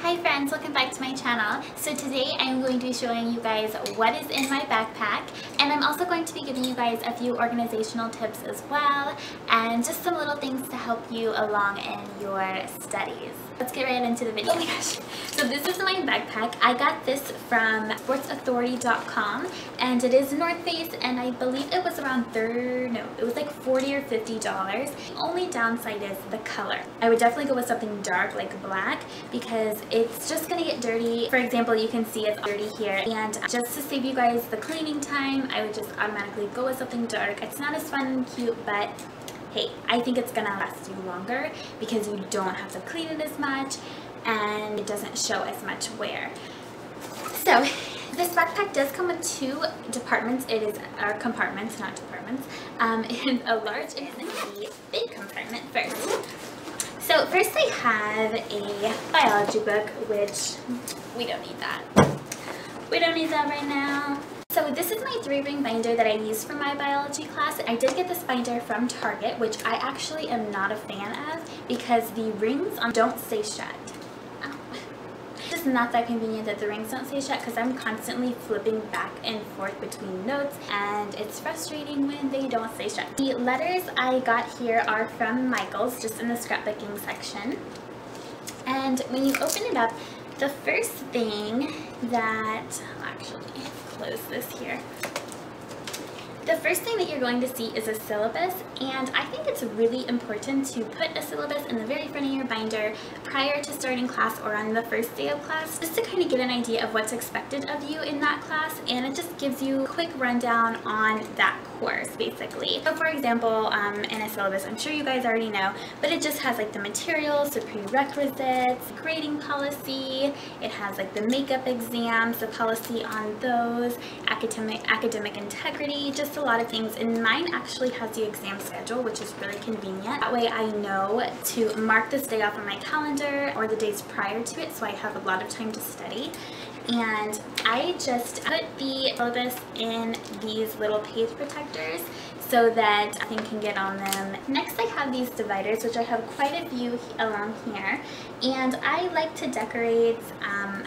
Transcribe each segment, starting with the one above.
Hi friends, welcome back to my channel. So today I'm going to be showing you guys what is in my backpack, and I'm also going to be giving you guys a few organizational tips as well, and just some little things to help you along in your studies. Let's get right into the video. Oh my gosh. So this is my backpack. I got this from sportsauthority.com, and it is North Face, and I believe it was around it was like $40 or $50. The only downside is the color. I would definitely go with something dark like black because it's just gonna get dirty. For example, you can see it's dirty here, and just to save you guys the cleaning time, I would just automatically go with something dark. It's not as fun and cute, but hey, I think it's gonna last you longer because you don't have to clean it as much and it doesn't show as much wear. So this backpack does come with two compartments. It is compartments, not departments. It is a large and a big compartment first. So first I have a biology book, which we don't need that. We don't need that right now. So this is my 3-ring binder that I use for my biology class. I did get this binder from Target, which I actually am not a fan of because the rings don't stay shut. It's just not that convenient that the rings don't stay shut because I'm constantly flipping back and forth between notes, and it's frustrating when they don't stay shut. The letters I got here are from Michael's, just in the scrapbooking section. And when you open it up, the first thing that, actually, close this here. The first thing that you're going to see is a syllabus, and I think it's really important to put a syllabus in the very front of your binder prior to starting class or on the first day of class, just to kind of get an idea of what's expected of you in that class, and it just gives you a quick rundown on that course, basically. So for example, in a syllabus, I'm sure you guys already know, but it just has like the materials, the prerequisites, grading policy, it has like the makeup exams, the policy on those, academic integrity, just a lot of things. And mine actually has the exam schedule, which is really convenient. That way I know to mark this day off on my calendar or the days prior to it, so I have a lot of time to study. And I just put the syllabus in these little page protectors so that nothing can get on them. Next I have these dividers, which I have quite a few along here, and I like to decorate, I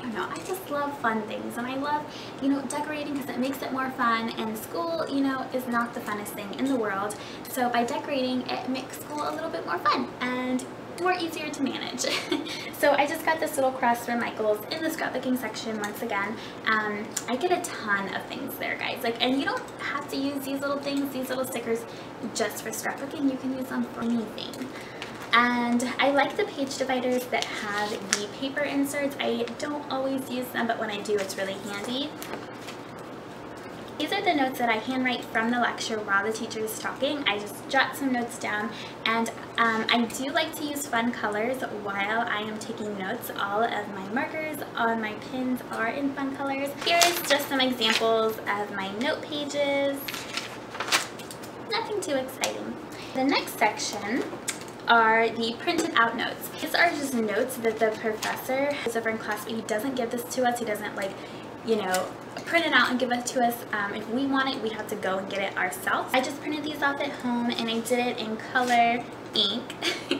don't know, I just love fun things, and I love, you know, decorating because it makes it more fun, and school, you know, is not the funnest thing in the world, so by decorating it makes school a little bit more fun and more easier to manage. So I just got this little cross from Michael's in the scrapbooking section once again. I get a ton of things there, guys. Like, and you don't have to use these little things, these little stickers, just for scrapbooking. You can use them for anything. And I like the page dividers that have the paper inserts. I don't always use them, but when I do, it's really handy. These are the notes that I handwrite from the lecture while the teacher is talking. I just jot some notes down, and I do like to use fun colors while I am taking notes. All of my markers on my pins are in fun colors. Here's just some examples of my note pages. Nothing too exciting. The next section are the printed out notes. These are just notes that the professor is over in class. He doesn't give this to us. He doesn't, like, you know, print it out and give it to us. If we want it, we have to go and get it ourselves. I just printed these off at home, and I did it in color ink,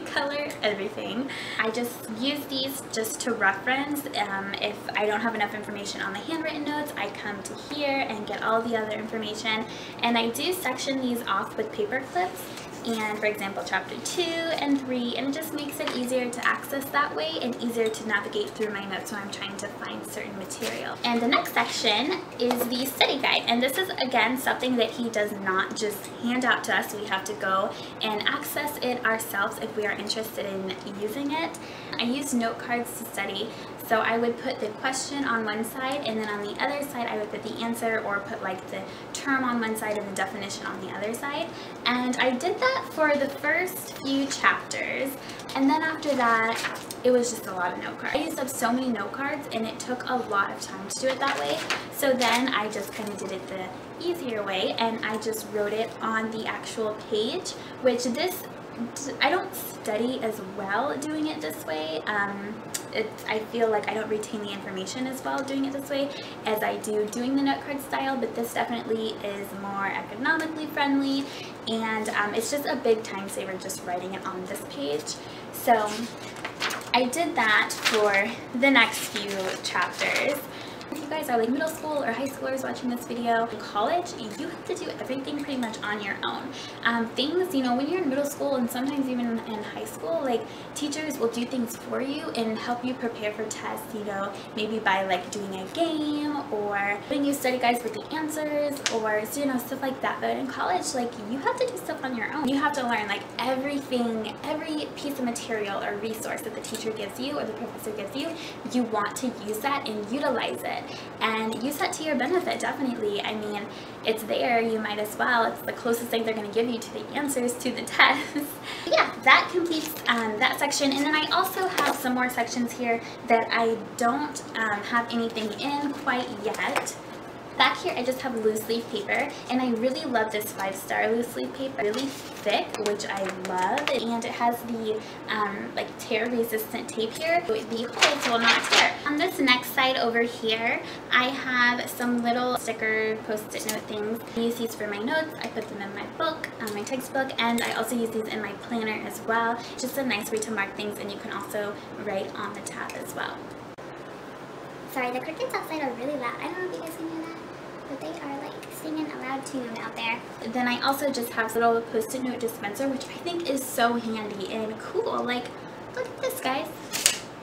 color everything. I just use these just to reference. If I don't have enough information on the handwritten notes, I come to here and get all the other information, and I do section these off with paper clips. And for example, chapter 2 and 3, and it just makes it easier to access that way and easier to navigate through my notes when I'm trying to find certain material. And the next section is the study guide, and this is again something that he does not just hand out to us. We have to go and access it ourselves if we are interested in using it. I use note cards to study, so I would put the question on one side, and then on the other side I would put the answer, or put like the term on one side and the definition on the other side. And I did that for the first few chapters, and then after that it was just a lot of note cards. I used up so many note cards, and it took a lot of time to do it that way, so then I just kind of did it the easier way, and I just wrote it on the actual page, which this, I don't study as well doing it this way. I feel like I don't retain the information as well doing it this way as I do doing the note card style, but this definitely is more economically friendly, and it's just a big time saver just writing it on this page. So I did that for the next few chapters. If you guys are like middle school or high schoolers watching this video, in college, you have to do everything pretty much on your own. Things, you know, when you're in middle school and sometimes even in high school, like teachers will do things for you and help you prepare for tests, you know, maybe by like doing a game or putting you study guides with the answers or, you know, stuff like that. But in college, like you have to do stuff on your own. You have to learn like everything, every piece of material or resource that the teacher gives you or the professor gives you, you want to use that and utilize it. And use that to your benefit, definitely. I mean, it's there, you might as well. It's the closest thing they're going to give you to the answers to the test. Yeah, that completes that section. And then I also have some more sections here that I don't have anything in quite yet. Back here I just have loose leaf paper, and I really love this 5-star loose leaf paper. Really thick, which I love, and it has the like tear resistant tape here. The holes will not tear. On this next side over here, I have some little sticker post-it note things. I use these for my notes. I put them in my book, my textbook, and I also use these in my planner as well. Just a nice way to mark things, and you can also write on the tab as well. Sorry, the crickets outside are really loud. I don't know if you guys can hear that, but they are like singing a loud tune out there. Then I also just have a little post-it note dispenser, which I think is so handy and cool. Like, look at this, guys.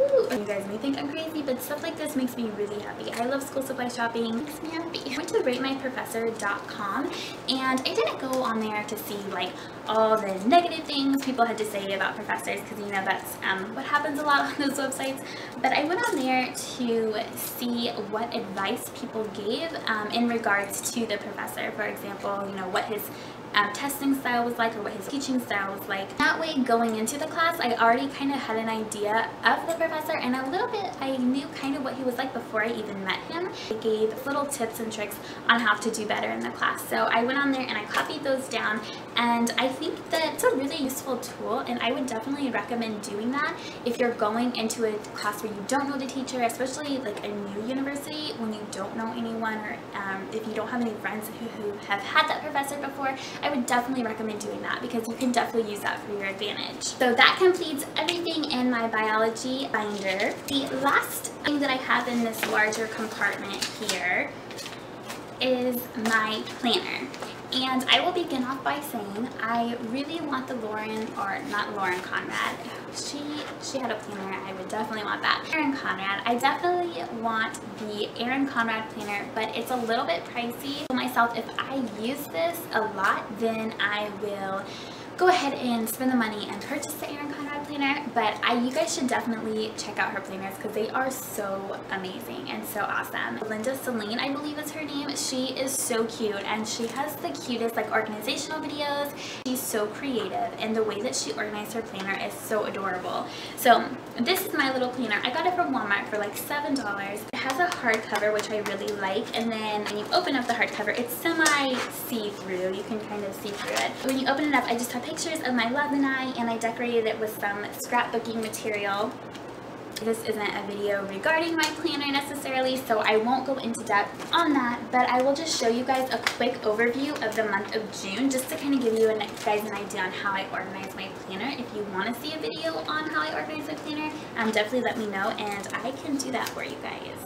Ooh. You guys may think I'm crazy, but stuff like this makes me really happy. I love school supply shopping. It makes me happy. I went to ratemyprofessor.com, and I didn't go on there to see like all the negative things people had to say about professors, because you know that's what happens a lot on those websites. But I went on there to see what advice people gave in regards to the professor. For example, you know, what his testing style was like, or what his teaching style was like. That way, going into the class, I already kind of had an idea of the professor, and a little bit I knew kind of what he was like before I even met him. He gave little tips and tricks on how to do better in the class. So I went on there and I copied those down, and I think that it's a really useful tool, and I would definitely recommend doing that if you're going into a class where you don't know the teacher, especially like a new university when you don't know anyone, or if you don't have any friends who have had that professor before. I would definitely recommend doing that because you can definitely use that for your advantage. So that completes everything in my biology binder. The last thing that I have in this larger compartment here is my planner. And I will begin off by saying I really want the not Lauren Conrad. She had a planner. I would definitely want that. Erin Conrad. I definitely want the Erin Conrad planner, but it's a little bit pricey. For myself, if I use this a lot, then I will go ahead and spend the money and purchase the Erin Conrad planner. But you guys should definitely check out her planners because they are so amazing and so awesome. Linda Celine, I believe is her name. She is so cute, and she has the cutest like organizational videos. She's so creative, and the way that she organized her planner is so adorable. So this is my little planner. I got it from Walmart for like $7. It has a hardcover, which I really like, and then when you open up the hardcover, it's semi see-through. You can kind of see through it. When you open it up, I just have pictures of my love and I, and I decorated it with some scrapbooking material. This isn't a video regarding my planner necessarily, so I won't go into depth on that, but I will just show you guys a quick overview of the month of June, just to kind of give you guys an idea on how I organize my planner. If you want to see a video on how I organize my planner, definitely let me know, and I can do that for you guys.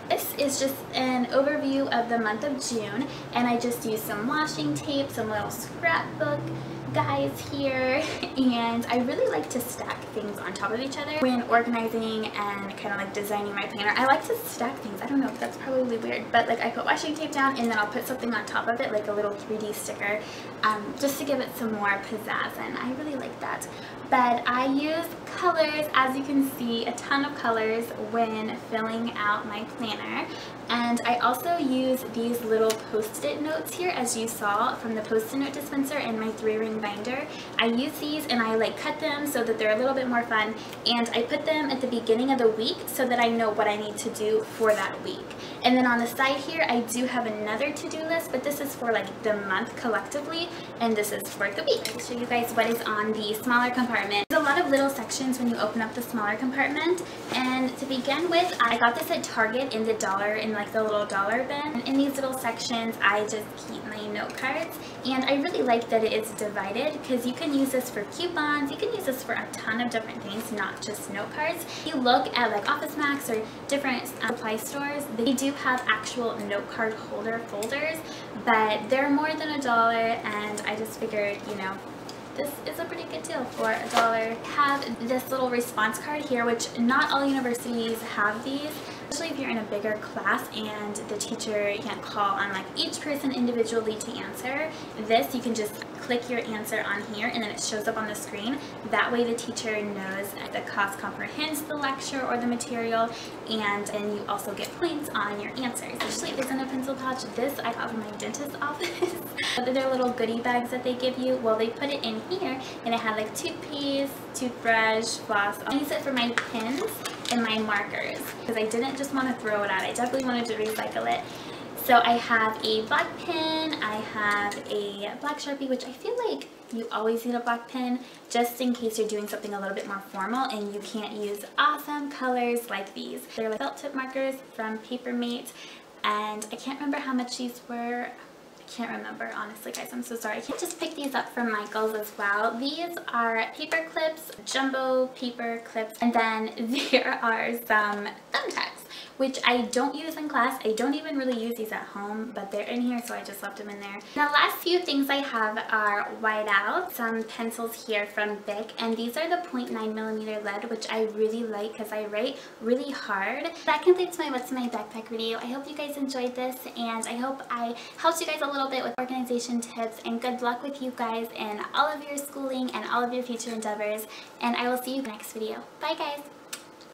This is just an overview of the month of June, and I just used some washi tape, some little scrapbook guys here, and I really like to stack things on top of each other when organizing and kind of like designing my planner. I like to stack things. I don't know, that's probably weird, but like I put washi tape down and then I'll put something on top of it, like a little 3D sticker, just to give it some more pizzazz, and I really like that. But I use colors, as you can see, a ton of colors when filling out my planner. And I also use these little post-it notes here, as you saw from the post-it note dispenser in my 3-ring binder. I use these and I like cut them so that they're a little bit more fun, and I put them at the beginning of the week so that I know what I need to do for that week. And then on the side here, I do have another to-do list, but this is for like the month collectively, and this is for the week. I'll show you guys what is on the smaller compartment compartment. There's a lot of little sections when you open up the smaller compartment, and to begin with, I got this at Target in like the little dollar bin. And in these little sections, I just keep my note cards, and I really like that it is divided because you can use this for coupons, you can use this for a ton of different things, not just note cards. If you look at like Office Max or different supply stores, they do have actual note card holder folders, but they're more than $1, and I just figured, you know, this is a pretty good deal for $1. I have this little response card here, which not all universities have these, especially if you're in a bigger class and the teacher can't call on like each person individually to answer. This, you can just click your answer on here and then it shows up on the screen. That way the teacher knows the class comprehends the lecture or the material, and then you also get points on your answers. Usually there's in a pencil pouch. This I got from my dentist's office. They're little goodie bags that they give you. Well, they put it in here, and it had like toothpaste, toothbrush, floss. I use it for my pens and my markers because I didn't just want to throw it out. I definitely wanted to recycle it. So I have a black pen, I have a black Sharpie, which I feel like you always need a black pen just in case you're doing something a little bit more formal and you can't use awesome colors like these. They're like felt tip markers from Papermate, and I can't remember how much these were. Can't remember, honestly, guys. I'm so sorry. I can't just pick these up from Michael's as well. These are paper clips, jumbo paper clips, and then there are some thumbtacks, which I don't use in class. I don't even really use these at home, but they're in here, so I just left them in there. The last few things I have are whiteout, some pencils here from Bic, and these are the 0.9mm lead, which I really like because I write really hard. That completes my What's in My Backpack video. I hope you guys enjoyed this, and I hope I helped you guys a little bit with organization tips, and good luck with you guys in all of your schooling and all of your future endeavors, and I will see you in the next video. Bye guys!